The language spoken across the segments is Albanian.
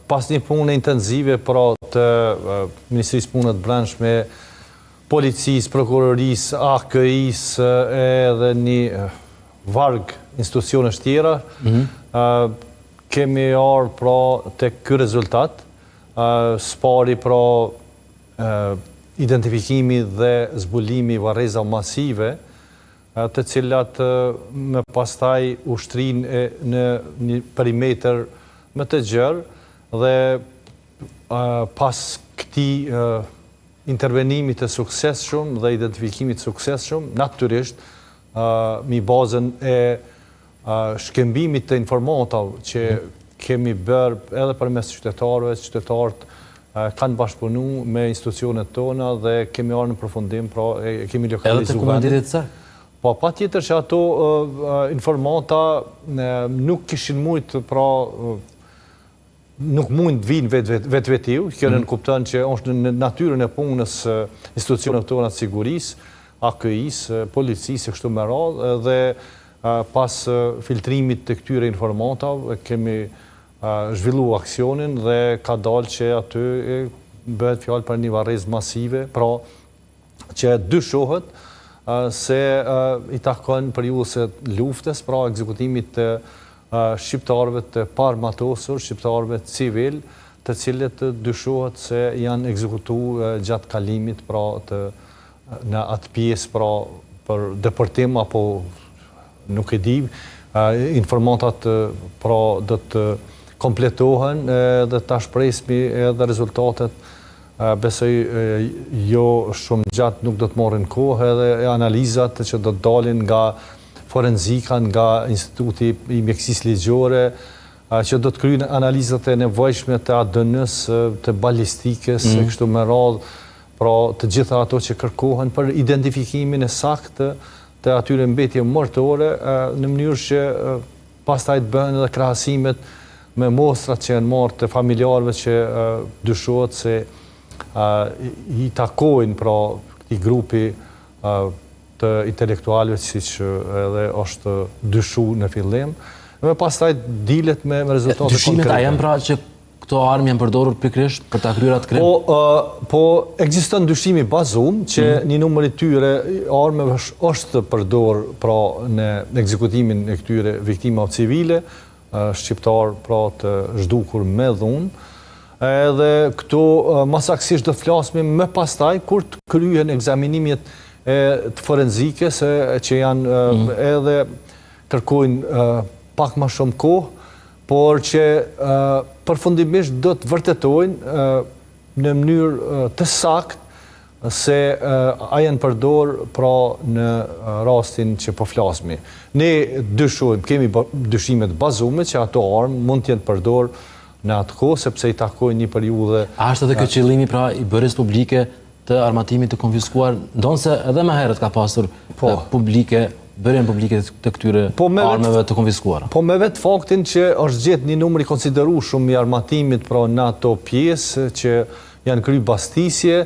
pas një punë intenzive pra të Ministrisë Punët Brendshme, policisë, prokurorisë, AKI-së edhe një varg institucionesh tjera, kemi arë pra të ky rezultat, spari pra identifikimi dhe zbulimi varreza masive, të cilat me pastaj ushtrin në një perimetër më të gjerë dhe pas këtij intervenimit të suksesshëm dhe identifikimit të suksesshëm, natyrisht mi bazën e shkembimit të informatave që kemi bërë edhe përmes qytetarëve, qytetarët kanë bashkëpunu me institucionet tona dhe kemi arë në përfundim, pra e kemi lokalizuar. Edhe të komandirit së? Po, pa tjetër që ato informata nuk kishin mujt, pra nuk mund të vinë vetë-vetiu, kjo në kupton që është në natyrën e punës institucionet tona të sigurisë, AKI-së, policisë, kështu me radhë, dhe pas filtrimit të këtyre informatave, kemi zhvillu aksionin dhe ka dalë që aty bëhet fjalë për një varrezë masive, pra që dyshohet se i takon periudhës së luftës, pra ekzekutimit të shqiptarëve të parmatosur, shqiptarëve civil, të cilët dyshohet se janë ekzekutuar gjatë kalimit, pra në atë pjesë pra për deportim apo nuk e di, informatat pra do të kompletohen dhe ta shpresmi edhe rezultatet besoj jo shumë gjatë nuk do të marrin kohë edhe analizat që do të dalin nga forenzika, nga Instituti i Mjekësisë Ligjore, që do të kryejnë analizat e nevojshme të ADN-s, të balistikës, kështu me radhë, pra të gjitha ato që kërkohen për identifikimin e saktë të atyre mbetje mortore, në mënyrë që pastaj të bëhen edhe krahasimet me mostrat që janë marrë të familjarëve që dyshohet se i takojnë pra këtij grupi të intelektualëve siç edhe është dyshuar në fillim, dhe pastaj dilet me rezultate konkrete. Dyshimet a janë pra që këto armë janë përdorur pikërisht për ta kryer atë krim? Po ekziston dyshimi bazum që një numër i tyre armëve është përdorur pra në ekzekutimin e këtyre viktimave civile, shqiptar pra të zhdukur me dhunë, edhe këto masaksisht do të flasim më pastaj kur të kryhen ekzaminimit të forenzikës që janë edhe kërkojnë pak më shumë kohë, por që përfundimisht do të vërtetojnë në mënyrë të saktë se a janë përdor pra në rastin që po flasmi. Ne dyshojmë, kemi dyshimet bazume që ato armë mund të jenë përdor në atë kohë, sepse i takojnë një periudhë. A është edhe kjo qëllimi pra i bërjes publike të armatimit të konfiskuar, ndonse edhe më herët ka pasur bërjen publike të këtyre armëve të konfiskuara? Po me vetë faktin që është gjetë një numër i konsiderueshëm i armatimit pra në ato pjesë që janë kryer bastisje,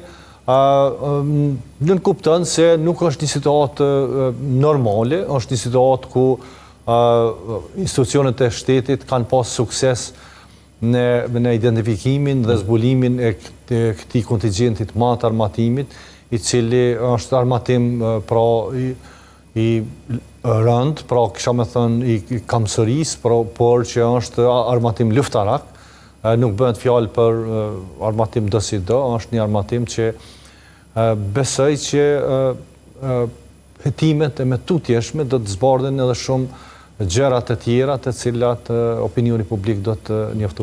nën kupton se nuk është një situatë normale, është një situatë ku institucionet e shtetit kanë pas sukses në identifikimin dhe zbulimin e këtij kontingjentit madh armatimit, i cili është armatim pra i rënd, pra kisha me thënë i kamsërisë, por që është armatim luftarak, nuk bëhet fjalë për armatim do, është një armatim që besoj që hetimet e me tutjeshme do të zbardhen edhe shumë gjërat e tjera të cilat opinioni publik do të njoftojnë.